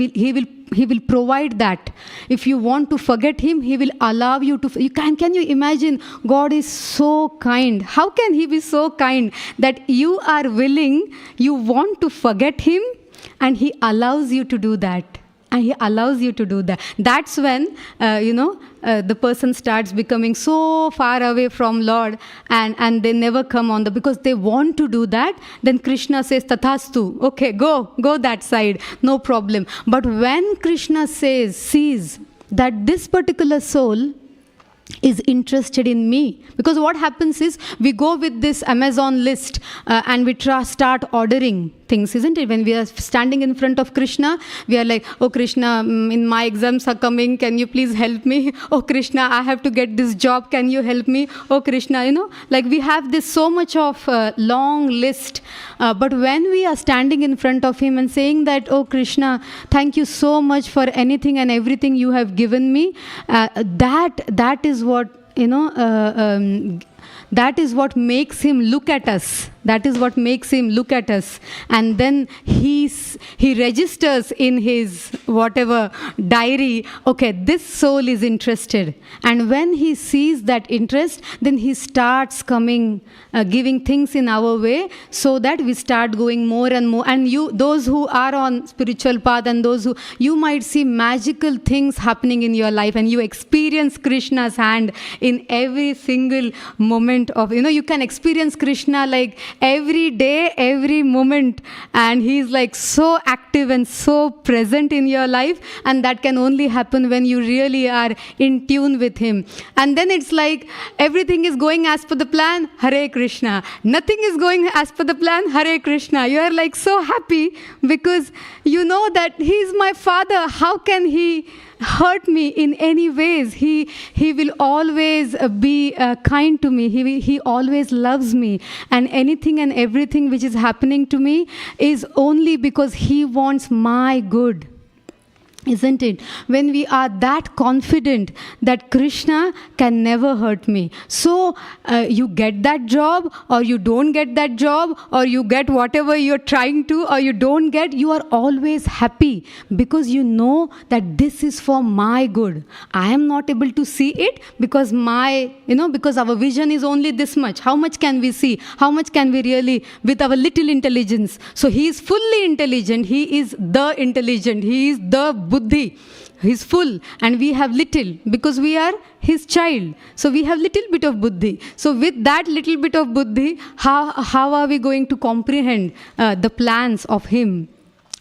will provide that. If you want to forget Him, He will allow you to. Can you imagine? God is so kind. How can He be so kind that you are willing, you want to forget Him, and He allows you to do that? And He allows you to do that. That's when, the person starts becoming so far away from Lord, and they never come on because they want to do that. Then Krishna says, Tathastu, okay, go that side, no problem. But when Krishna sees that this particular soul is interested in me, because what happens is we go with this Amazon list and we start ordering things, isn't it? When we are standing in front of Krishna, we are like, oh Krishna, in my exams are coming, can you please help me? Oh Krishna, I have to get this job, can you help me? Oh Krishna, like we have this so much of long list. But when we are standing in front of Him and saying that, oh Krishna, thank you so much for anything and everything you have given me, that is what, that is what makes Him look at us. That is what makes Him look at us. And then He registers in His whatever diary, okay, this soul is interested. And when He sees that interest, then He starts coming, giving things in our way, so that we start going more and more. And those who are on spiritual path, and those who, you might see magical things happening in your life, and you experience Krishna's hand in every single moment of, you can experience Krishna like every day, every moment, and he's like so active and so present in your life, and that can only happen when you really are in tune with him. And then it's like everything is going as per the plan, Hare Krishna. Nothing is going as per the plan, Hare Krishna. You are like so happy because you know that he's my father. How can he hurt me in any ways? He will always be kind to me. He always loves me, and anything and everything which is happening to me is only because he wants my good. Isn't it? When we are that confident that Krishna can never hurt me. So you get that job or you don't get that job, or you get whatever you're trying to or you don't get, you are always happy because you know that this is for my good. I am not able to see it because because our vision is only this much. How much can we see? How much can we really with our little intelligence? So he is fully intelligent. He is the intelligent. He is the buddhi. He's full and we have little because we are his child. So we have little bit of buddhi. So with that little bit of buddhi, how are we going to comprehend the plans of him?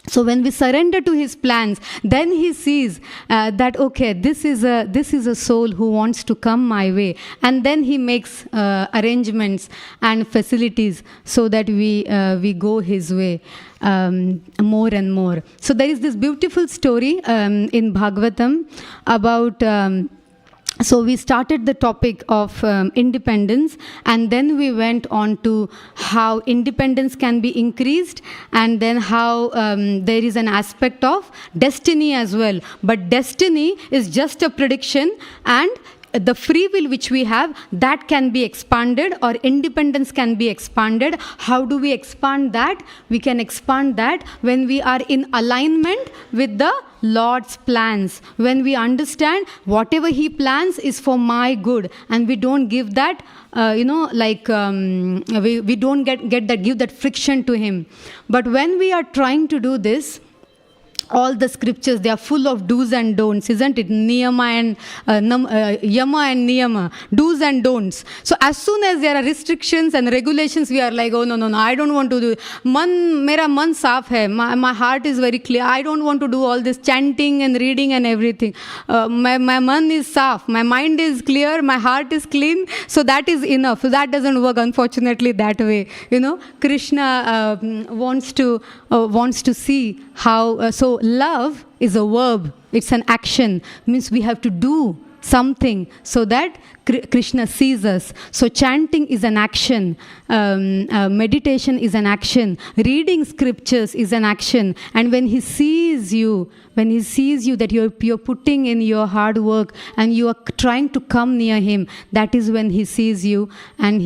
So when we surrender to his plans, then he sees that, okay, this is a soul who wants to come my way. And then he makes arrangements and facilities so that we go his way more and more. So there is this beautiful story in Bhagavatam about... So we started the topic of independence, and then we went on to how independence can be increased, and then how there is an aspect of destiny as well. But destiny is just a prediction, and the free will which we have, that can be expanded, or independence can be expanded. How do we expand that? We can expand that when we are in alignment with the Lord's plans. When we understand whatever he plans is for my good, and we don't give that, we don't give that friction to him. But when we are trying to do this, all the scriptures, they are full of do's and don'ts, isn't it? Niyama and yama and niyama, do's and don'ts. So as soon as there are restrictions and regulations, we are like, oh no, I don't want to do it. Mera man saaf hai. My heart is very clear. I don't want to do all this chanting and reading and everything. My man is saaf. My mind is clear. My heart is clean. So that is enough. So that doesn't work, unfortunately, that way. Krishna wants to see how. So love is a verb. It's an action. Means we have to do something so that Krishna sees us. So chanting is an action. Meditation is an action. Reading scriptures is an action. And when he sees you that you're putting in your hard work and you are trying to come near him, that is when he sees you, and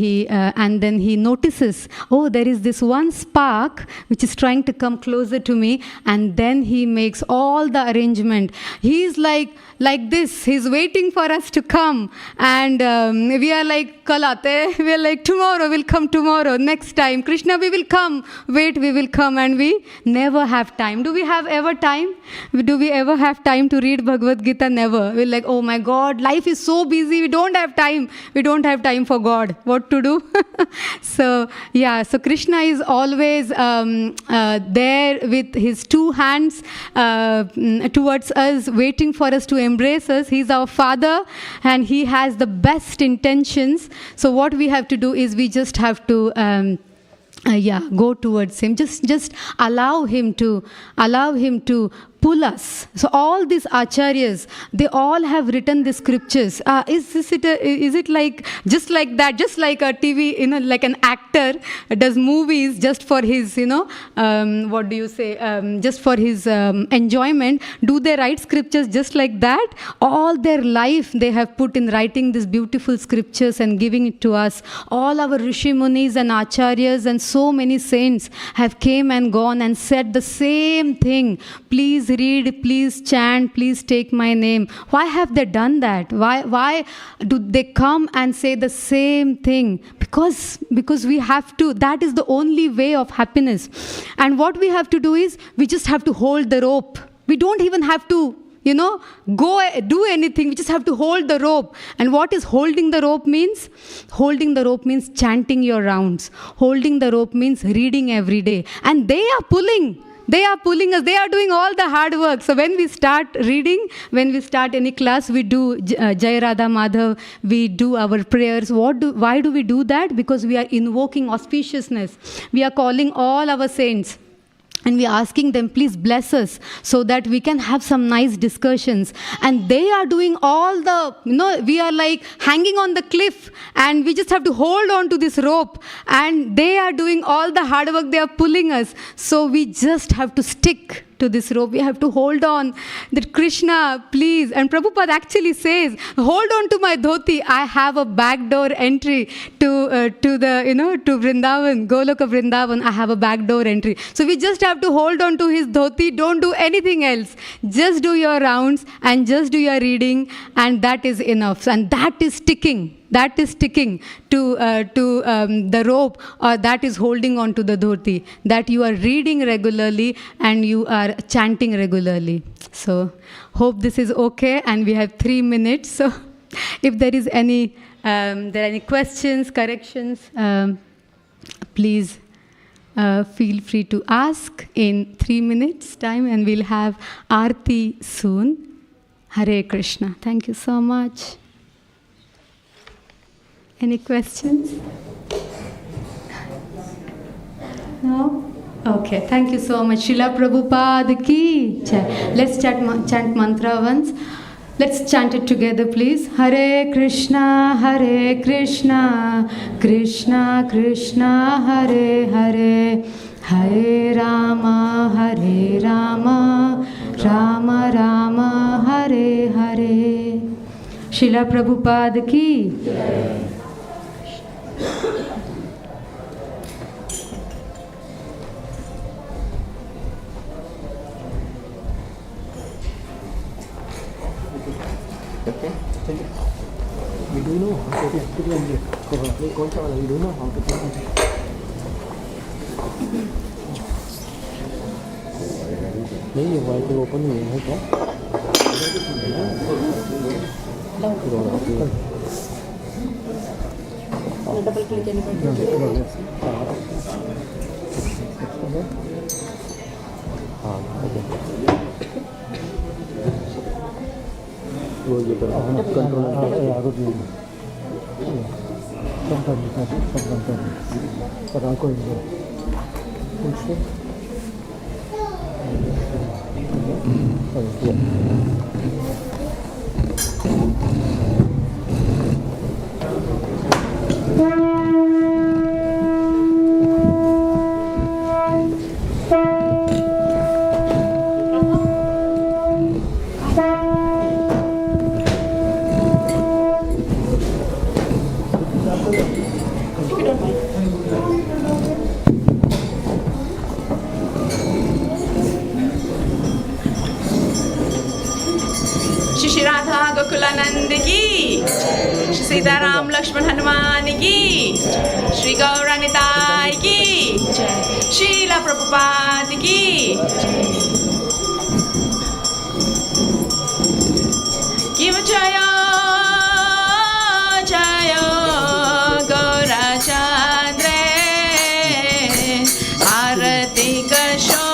then he notices, oh, there is this one spark which is trying to come closer to me, and then he makes all the arrangement. He is like this. He's waiting for us to come, and we are like, kal aate. We are like, tomorrow, we'll come tomorrow. Next time, Krishna, we will come. Wait, we will come, and we never have time. Do we have ever time? Do we ever have time to read Bhagavad Gita? Never. We're like, oh my God, life is so busy. We don't have time. We don't have time for God. What to do? So Krishna is always there with his two hands towards us, waiting for us to embrace us. He's our Father, and he has the best intentions. So what we have to do is we just have to go towards him. Just allow him to pull us. So all these acharyas, they all have written the scriptures. Is it like just like that? Just like a TV, like an actor does movies just for his, just for his enjoyment. Do they write scriptures just like that? All their life they have put in writing these beautiful scriptures and giving it to us. All our Rishi Munis and acharyas and so many saints have came and gone and said the same thing. Please read, please chant, please take my name. Why have they done that? Why do they come and say the same thing? Because we have to. That is the only way of happiness. And what we have to do is we just have to hold the rope. We don't even have to go do anything. We just have to hold the rope. And what is holding the rope means? Holding the rope means chanting your rounds. Holding the rope means reading every day. And they are pulling. They are pulling us. They are doing all the hard work. So when we start reading, when we start any class, we do Jai Radha Madhav, we do our prayers. Why do we do that? Because we are invoking auspiciousness. We are calling all our saints. And we are asking them, please bless us so that we can have some nice discussions. And they are doing all the, we are like hanging on the cliff and we just have to hold on to this rope. And they are doing all the hard work. They are pulling us. So we just have to stick to this rope. We have to hold on. That Krishna, please. And Prabhupada actually says, hold on to my dhoti. I have a backdoor entry to Vrindavan, Goloka Vrindavan. I have a backdoor entry. So we just have to hold on to his dhoti. Don't do anything else. Just do your rounds and just do your reading, and that is enough. And that is sticking. That is sticking to the rope, or that is holding on to the dhoti. That you are reading regularly and you are chanting regularly. So hope this is okay, and we have 3 minutes. So if there is any questions, corrections, please feel free to ask in 3 minutes time, and we'll have Aarti soon. Hare Krishna. Thank you so much. Any questions? No? Okay, thank you so much. Srila Prabhupada ki jai. Let's chant mantra once. Let's chant it together, please. Hare Krishna, Krishna Krishna, Hare Hare, Hare Rama, Rama Rama, Hare Hare. Srila Prabhupada ki jai. We do know how to put it on the we do know how to put it on the नहीं ये white open नहीं है क्या double click करनी पड़ेगी हाँ वो ये कर कंट्रोल आगे भी सब पर आंखों में Shri Radha Gokulanand ki, Shri Sitaram Lakshman Hanuman ki, Shri Gauranitai ki, Srila Prabhupada ki. Give Jaya, Jaya Gaura Chandre, Arati Kasho.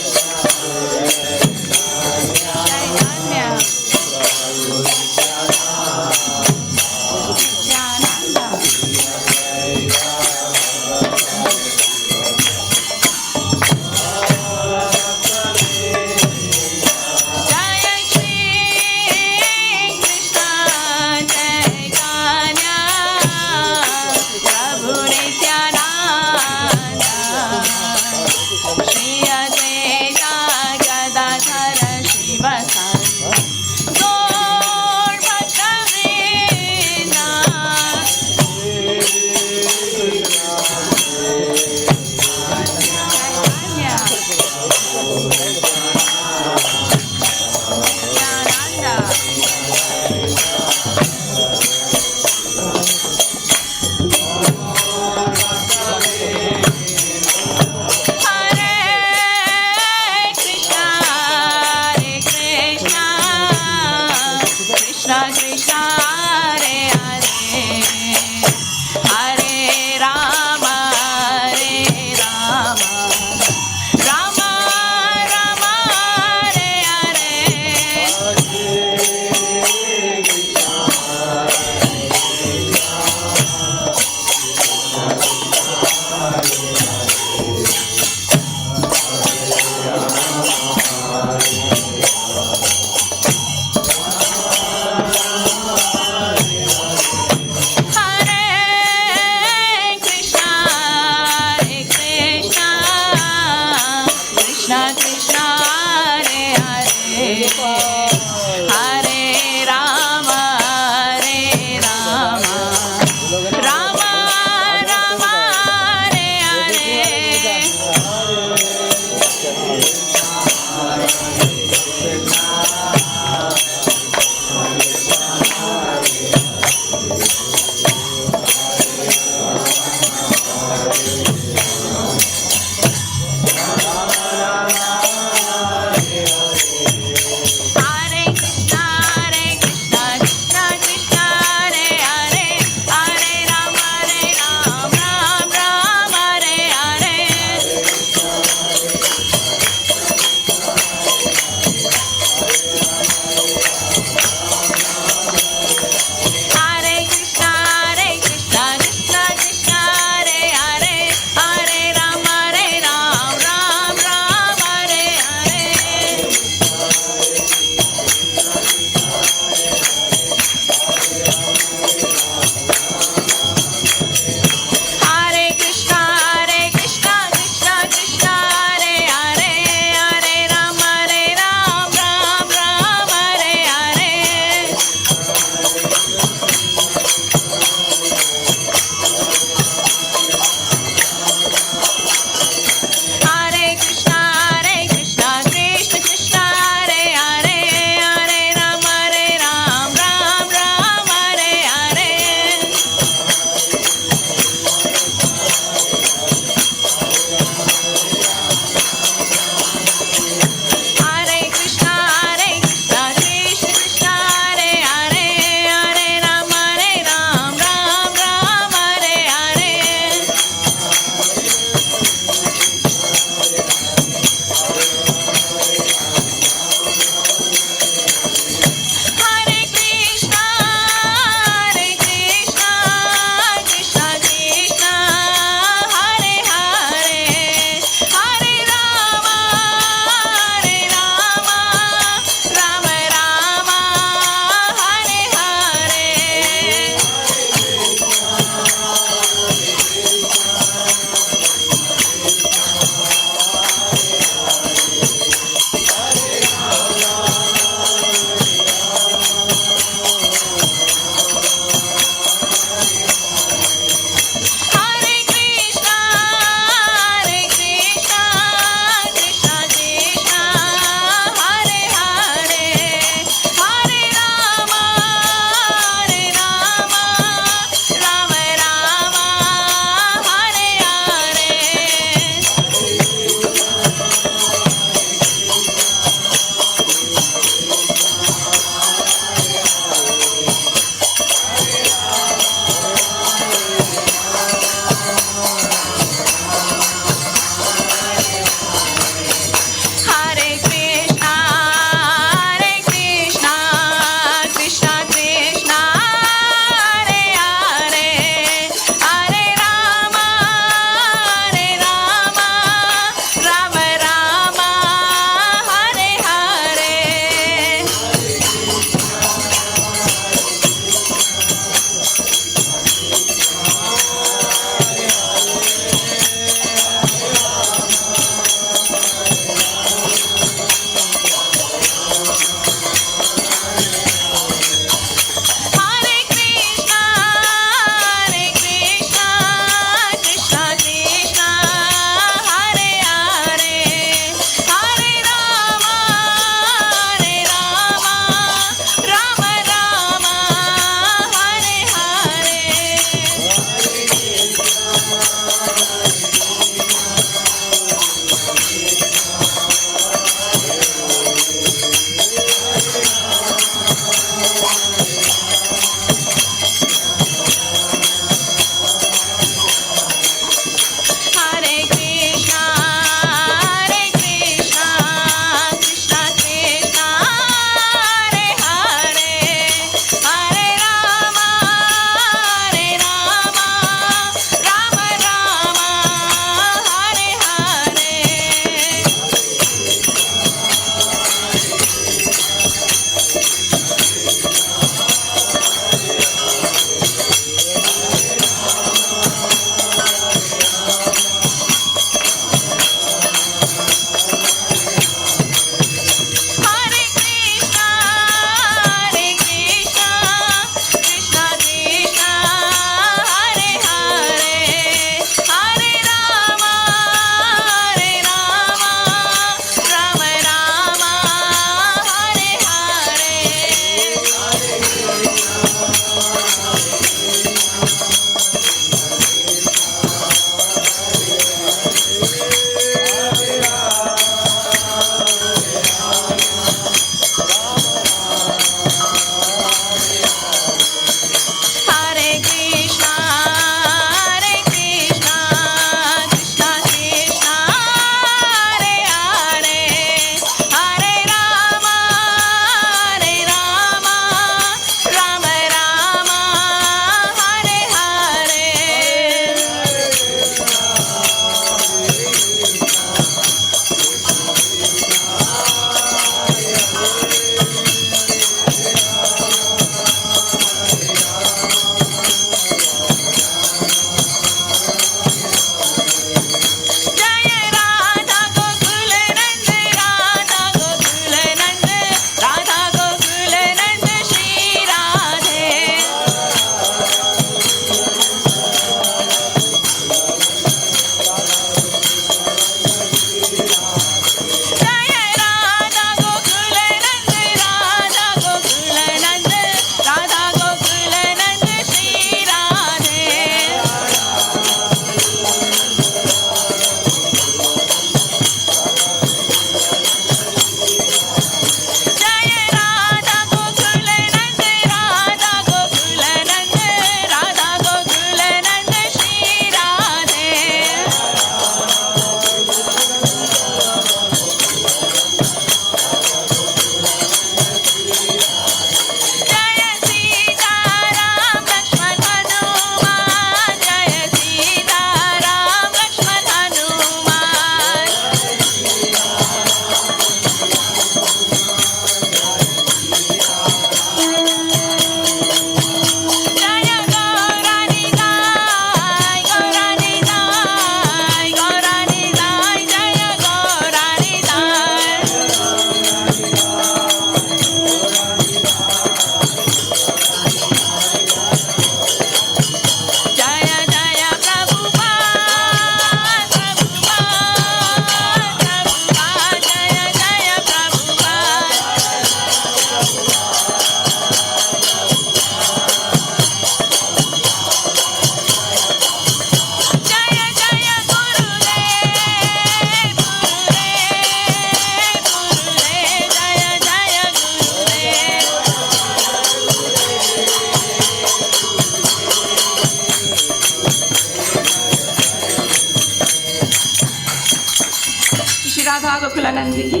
Radha Gokulanand की,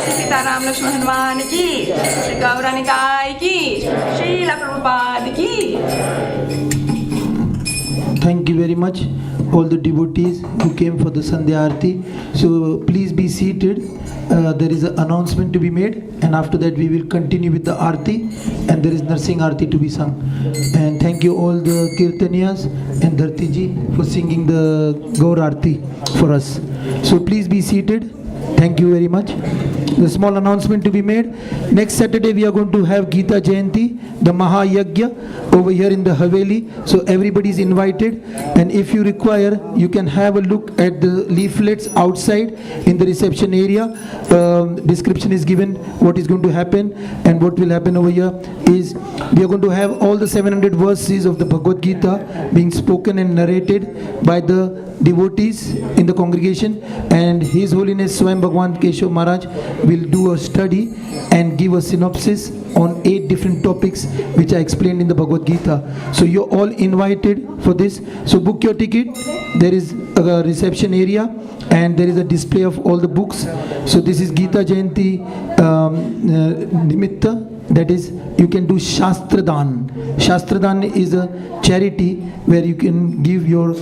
श्री सीताराम लक्ष्मण हनुमान की, श्री गौरानिताय की, श्रील प्रभुपाद की। Thank you very much, all the devotees who came for the Sandhya Aarti. So please be seated. There is an announcement to be made, and after that we will continue with the Aarti, and there is Narsing Aarti to be sung. And thank you all the Kirtaniyas and Dharti ji for singing the Gaur Aarti for us. So please be seated. Thank you very much. The small announcement to be made. Next Saturday we are going to have Gita Jayanti, the Mahayagya, over here in the Haveli. So everybody is invited. And if you require, you can have a look at the leaflets outside in the reception area. Description is given what is going to happen, and what will happen over here is we are going to have all the 700 verses of the Bhagavad Gita being spoken and narrated by the devotees in the congregation, and His Holiness Swayam Bhagwan Keshav Maharaj will do a study and give a synopsis on 8 different topics which are explained in the Bhagavad Gita. So you're all invited for this. So book your ticket. There is a reception area and there is a display of all the books. So this is Gita Jayanti Nimitta. That is, you can do Shastradan. Shastradan is a charity where you can give your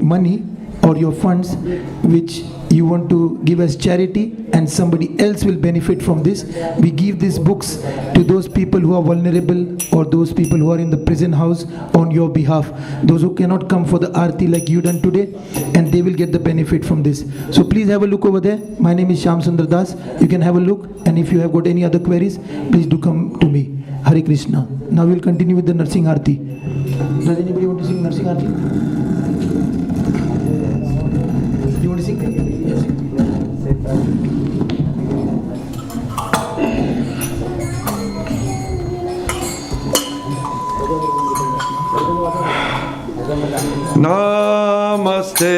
money or your funds which you want to give as charity, and somebody else will benefit from this. We give these books to those people who are vulnerable or those people who are in the prison house on your behalf. Those who cannot come for the Aarti like you done today, and they will get the benefit from this. So please have a look over there. My name is Shyam Sundar Das. You can have a look, and if you have got any other queries, please do come to me. Hare Krishna. Now we will continue with the Narsing Aarti. Does anybody want to sing Narsing Aarti? You want to sing? Yes. Namaste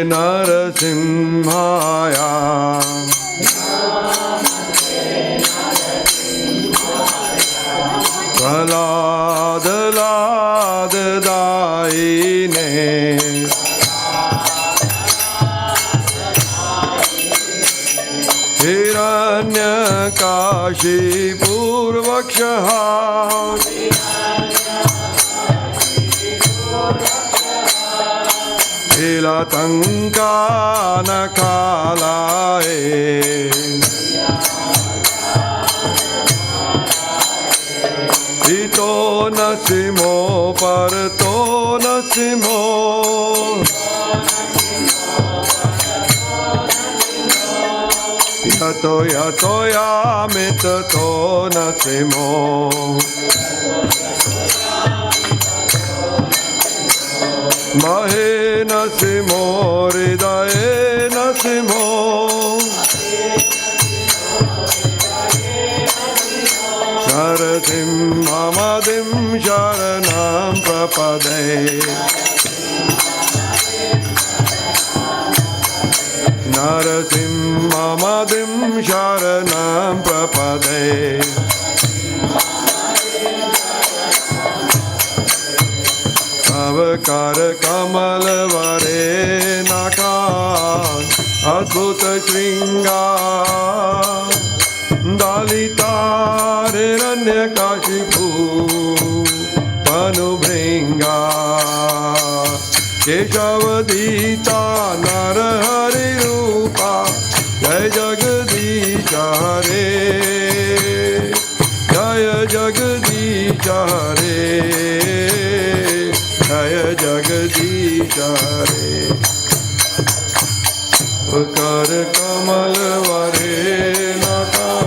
Narasimhaya. Praladadayine. Hiranyakashi Purvakshaha. Hilatankanakalae. Ito nasimo parto nasimo. Yato yato yamitato nasimo. Mahe nasimo hridaye nasimo. Sharatim mamadim sharanam prapade. Narasim mamadim sharanam prapade. Avakar kamal vare nakan adbhuta shringa. Dalitar hiranyakashipu panubhringa. Keshavadita narahari rupa. Jai Jagadisha Hare. Jaya Jagadisha Hare. Jaya Jagadisha Hare. Avakar kamal vare nakan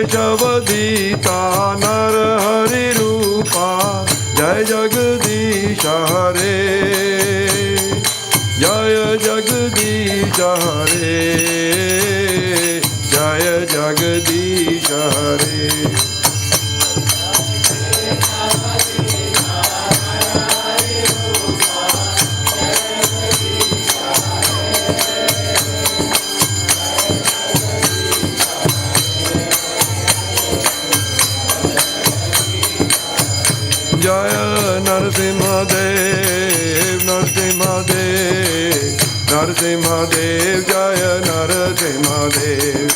Keshavadita narahari rupa. Jai Jagadisha Hare. Jaya Jagadish Hare, Jaya Jagadish Hare. Jaya Narasimha Dev, Narasimha Dev, Narasimha Dev, Jaya Narasimha Dev.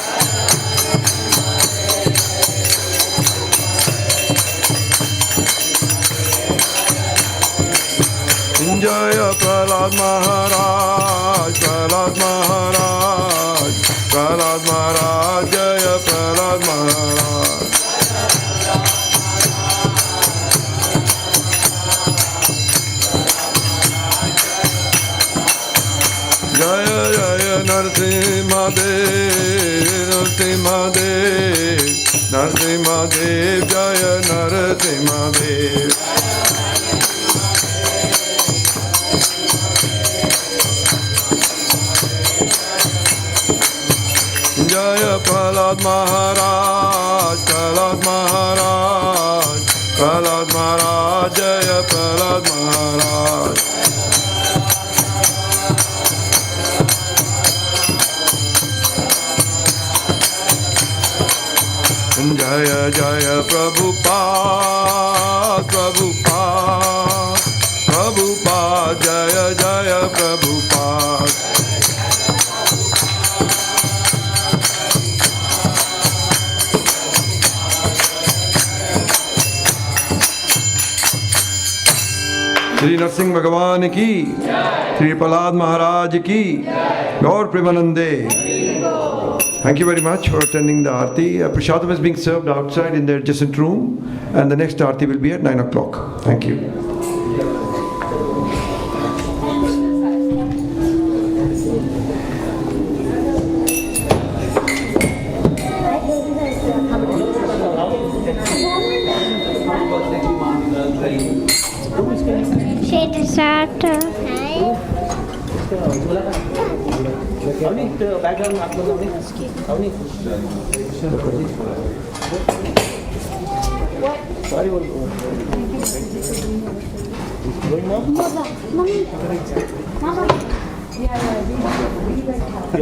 Jaya Prahlad Maharaj, Prahlad Maharaj, Prahlad Maharaj, Jaya Prahlad Maharaj. Jaya Jaya Narasimha Dev, Narasimha Dev, Narasimha Dev, Jaya Narasimha Dev. Jaya Prahlad Maharaj, Prahlad Maharaj, Prahlad Maharaj, Jaya Prahlad Maharaj. Jaya Jaya Prabhupada, Prabhupada, Prabhupada, Jaya Jaya Prabhupada. Shri Narsingh Bhagavan ki, Shri Prahlad Maharaj ki, Gaur Premanande. Thank you very much for attending the Aarti. Prasadam is being served outside in the adjacent room, and the next Aarti will be at 9 o'clock. Thank you. Start.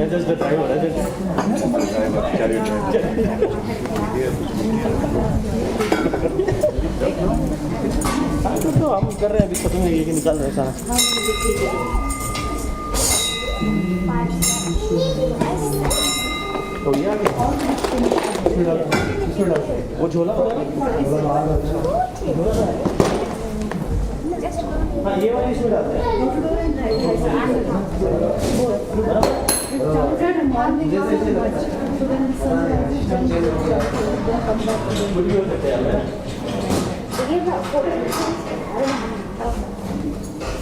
Just the driver, तो हम कर रहे हैं अभी पता नहीं ये निकाल रहे हैं सारा तो ये वो झोला हाँ ये वाली इसमें डालते हैं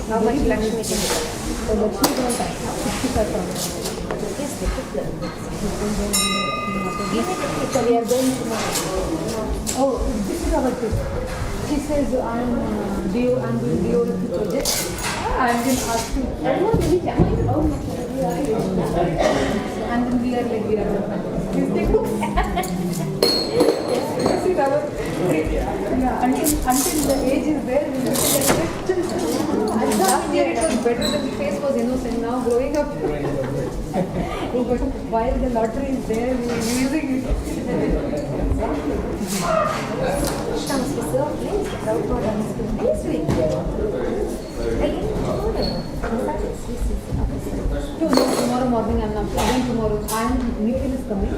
How much Lakshmi is? So Lakshmi don't have 65,000. So we are going tomorrow. Oh, this is our trip. She says I'm doing DOF project. I'm going to ask you. And then we are like we are until the age is there, we will be like last year it was better than the face was innocent. Now growing up, while the lottery is there, we are using it. Tomorrow morning I'm not. Again tomorrow, Nikhil is coming.